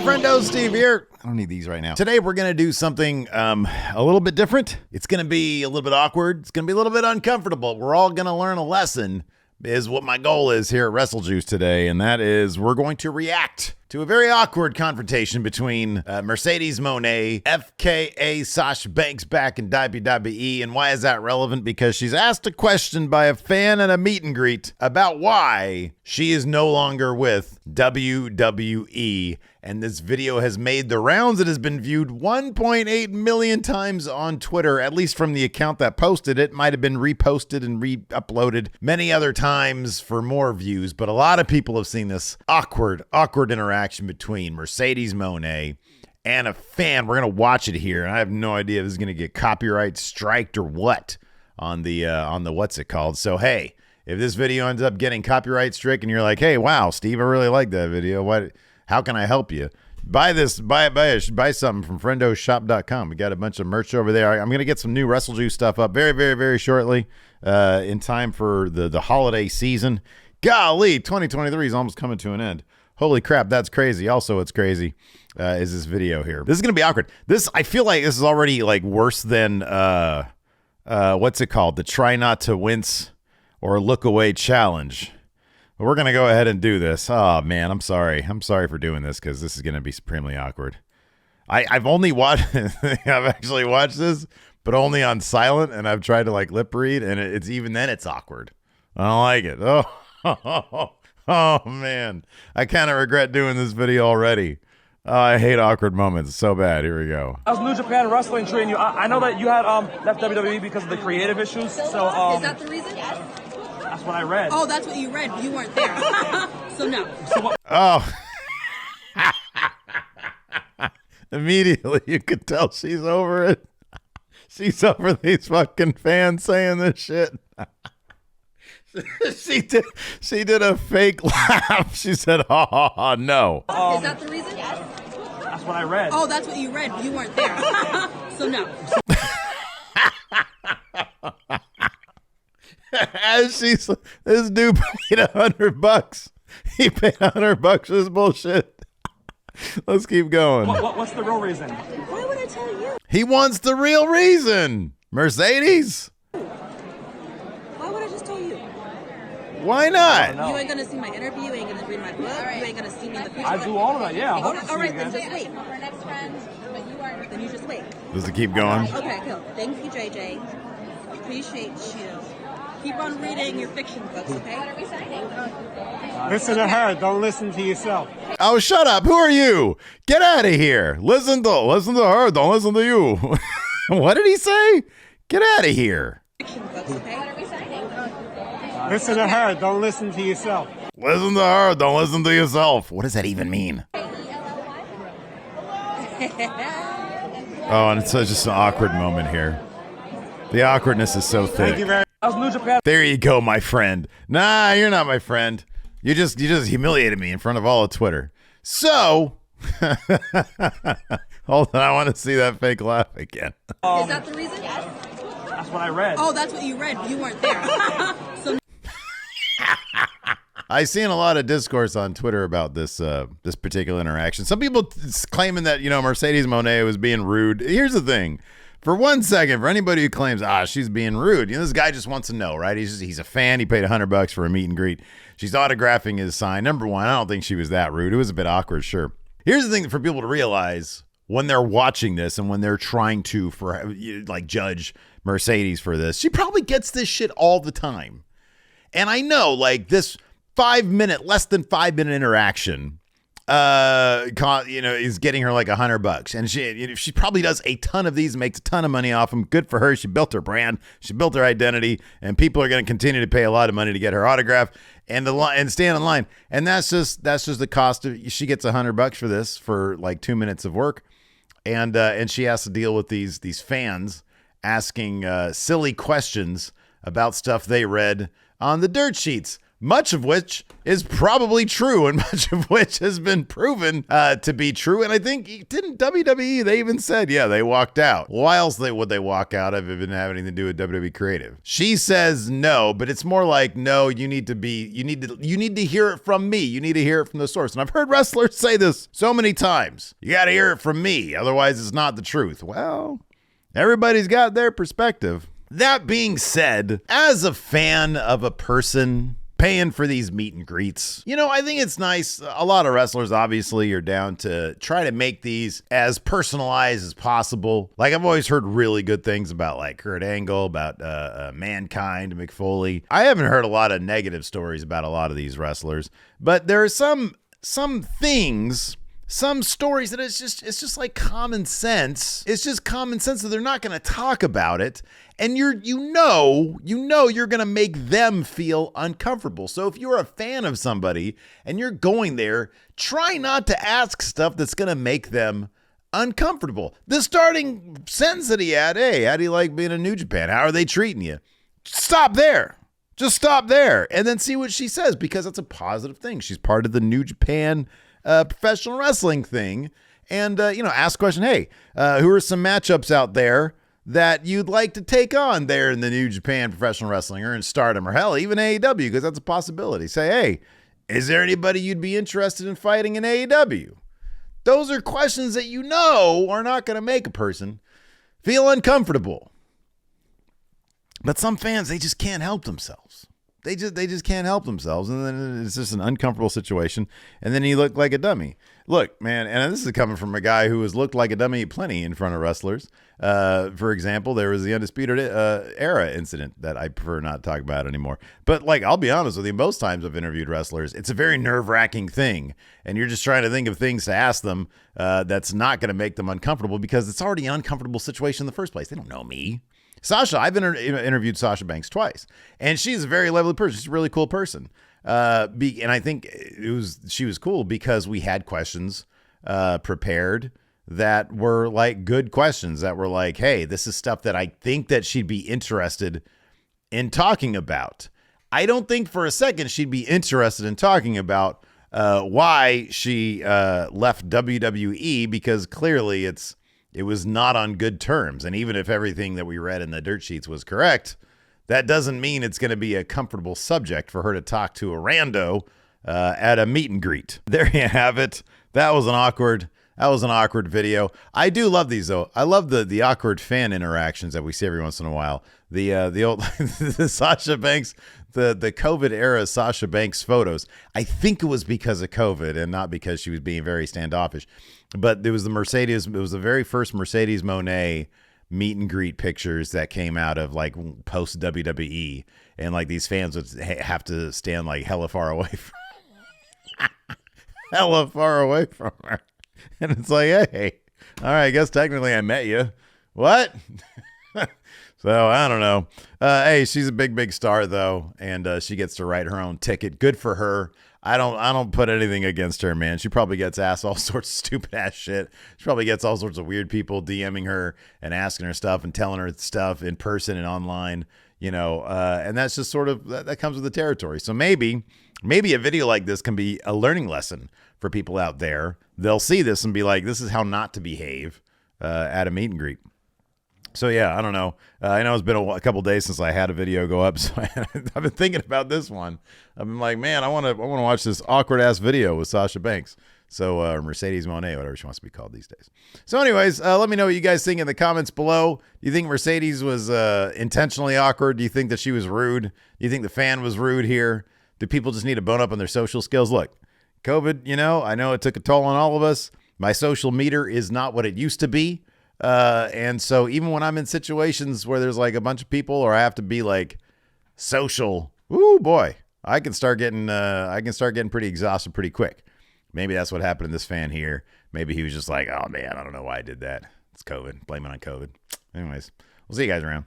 friendo, Steve here. I don't need these right now. Today we're going to do something a little bit different. It's going to be a little bit awkward. It's going to be a little bit uncomfortable. We're all going to learn a lesson is what my goal is here at WrestleJuice today, and that is we're going to react to a very awkward confrontation between Mercedes Mone, FKA Sasha Banks back in WWE. And why is that relevant? Because she's asked a question by a fan at a meet and greet about why she is no longer with WWE. And this video has made the rounds. It has been viewed 1.8 million times on Twitter, at least from the account that posted it. Might have been reposted and re-uploaded many other times for more views, but a lot of people have seen this awkward interaction between Mercedes Mone and a fan. We're going to watch it here, and I have no idea if this is going to get copyright striked or what on the what's it called. So, hey, if this video ends up getting copyright stricken and you're like, hey, wow, Steve, I really like that video. How can I help you? Buy something from friendoshop.com. We got a bunch of merch over there. I'm going to get some new WrestleJuice stuff up very, very, very shortly in time for the holiday season. Golly, 2023 is almost coming to an end. Holy crap, that's crazy. Also, what's crazy is this video here. This is going to be awkward. I feel like this is already like worse than, what's it called? The try not to wince or look away challenge. We're going to go ahead and do this. Oh, man, I'm sorry. I'm sorry for doing this because this is going to be supremely awkward. I've only watched, I've actually watched this, but only on silent, and I've tried to like lip read, and it's even then it's awkward. I don't like it. Oh, man. I kind of regret doing this video already. Oh, I hate awkward moments so bad. Here we go. I was New Japan Wrestling training you. I know that you had left WWE because of the creative issues. So is that the reason? That's what I read. Oh, that's what you read. You weren't there. So no. Oh. Immediately you could tell she's over it. She's over these fucking fans saying this shit. She did a fake laugh. She said, "Oh no." Is that the reason? That's what I read. Oh, that's what you read. You weren't there. So no. As this dude paid $100. He paid $100 for this bullshit. Let's keep going. What's the real reason? Why would I tell you? He wants the real reason. Mercedes? Why would I just tell you? Why not? You ain't gonna see my interview. You ain't gonna read my book. You ain't gonna see me in the future. I do all of that. Yeah. All right, then just wait. Our next friend, but you are. Then you just wait. Does it keep going? Okay, cool. Thank you, JJ. Appreciate you. Keep on reading your fiction books, okay? What are we signing? Listen to her. Don't listen to yourself. Oh, shut up. Who are you? Get out of here. Listen to her. Don't listen to you. What did he say? Get out of here. Fiction books, okay? What are we signing? Listen to her. Don't listen to yourself. Listen to her. Don't listen to yourself. What does that even mean? Oh, and it's just an awkward moment here. The awkwardness is so thick. Thank you very much. I was New Japan. There you go, my friend. Nah, you're not my friend. You just humiliated me in front of all of Twitter. So, hold on, I want to see that fake laugh again. Is that the reason? That's what I read. Oh, that's what you read. You weren't there. So I've seen a lot of discourse on Twitter about this particular interaction. Some people claiming that, Mercedes Mone was being rude. Here's the thing. For 1 second, for anybody who claims, she's being rude, this guy just wants to know, right? He's a fan. He paid $100 for a meet and greet. She's autographing his sign. Number one, I don't think she was that rude. It was a bit awkward, sure. Here's the thing for people to realize when they're watching this and when they're trying to judge Mercedes for this. She probably gets this shit all the time. And I know, this less than 5 minute interaction is getting her like $100, and she probably does a ton of these, makes a ton of money off them. Good for her. She built her brand, she built her identity, and people are going to continue to pay a lot of money to get her autograph and stand in line. And that's just the cost of. She gets $100 for this for like 2 minutes of work, and she has to deal with these fans asking silly questions about stuff they read on the dirt sheets. much of which is probably true and much of which has been proven to be true. And I think, didn't WWE, they even said, yeah, they walked out. Why else would they walk out if it didn't have anything to do with WWE Creative? She says no, but it's more like, no, you need to hear it from me. You need to hear it from the source. And I've heard wrestlers say this so many times. You got to hear it from me. Otherwise, it's not the truth. Well, everybody's got their perspective. That being said, as a fan of a person paying for these meet and greets, I think it's nice. A lot of wrestlers obviously are down to try to make these as personalized as possible. Like, I've always heard really good things about like Kurt Angle, about Mankind, Mick Foley. I haven't heard a lot of negative stories about a lot of these wrestlers, but there are some things, some stories that it's just like common sense. It's just common sense that they're not going to talk about it. And you're going to make them feel uncomfortable. So if you're a fan of somebody and you're going there, try not to ask stuff that's going to make them uncomfortable. The starting sentence that he had, hey, how do you like being in New Japan? How are they treating you? Stop there. Just stop there and then see what she says, because that's a positive thing. She's part of the New Japan professional wrestling thing. And, ask the question, hey, who are some matchups out there that you'd like to take on there in the New Japan professional wrestling or in Stardom or hell, even AEW, because that's a possibility. Say, hey, is there anybody you'd be interested in fighting in AEW? Those are questions that are not going to make a person feel uncomfortable. But some fans, they just can't help themselves. They just can't help themselves, and then it's just an uncomfortable situation, and then you look like a dummy. Look, man, and this is coming from a guy who has looked like a dummy plenty in front of wrestlers. For example, there was the Undisputed Era incident that I prefer not to talk about anymore. But, like, I'll be honest with you, most times I've interviewed wrestlers, it's a very nerve-wracking thing, and you're just trying to think of things to ask them that's not going to make them uncomfortable, because it's already an uncomfortable situation in the first place. They don't know me. Sasha, I've interviewed Sasha Banks twice, and she's a very lovely person. She's a really cool person. And I think she was cool because we had questions prepared that were like good questions that were like, hey, this is stuff that I think that she'd be interested in talking about. I don't think for a second she'd be interested in talking about why she left WWE, because clearly it was not on good terms. And even if everything that we read in the dirt sheets was correct, that doesn't mean it's going to be a comfortable subject for her to talk to a rando at a meet and greet. There you have it. That was an awkward video. I do love these though. I love the awkward fan interactions that we see every once in a while. The old the Sasha Banks, the COVID era Sasha Banks photos. I think it was because of COVID and not because she was being very standoffish. But there was the Mercedes. It was the very first Mercedes Mone meet and greet pictures that came out of like post WWE, and like these fans would have to stand like hella far away from her. And it's like, hey, all right, I guess technically I met you. What? So I don't know. Hey, she's a big star though, and she gets to write her own ticket. Good for her. I don't put anything against her, man. She probably gets asked all sorts of stupid ass shit. She probably gets all sorts of weird people DMing her and asking her stuff and telling her stuff in person and online, and that's just sort of, that comes with the territory. So maybe a video like this can be a learning lesson for people out there. They'll see this and be like, this is how not to behave at a meet and greet. So yeah, I don't know. I know it's been a couple days since I had a video go up, so I've been thinking about this one. I've been like, man, I want to watch this awkward ass video with Sasha Banks. So Mercedes Moné, whatever she wants to be called these days. So anyways, let me know what you guys think in the comments below. Do you think Mercedes was intentionally awkward? Do you think that she was rude? Do you think the fan was rude here? Do people just need to bone up on their social skills? Look, COVID, I know it took a toll on all of us. My social meter is not what it used to be. And so even when I'm in situations where there's like a bunch of people, or I have to be like social, ooh boy, I can start getting pretty exhausted pretty quick. Maybe that's what happened to this fan here. Maybe he was just like, oh man, I don't know why I did that. It's COVID. Blame it on COVID. Anyways, we'll see you guys around.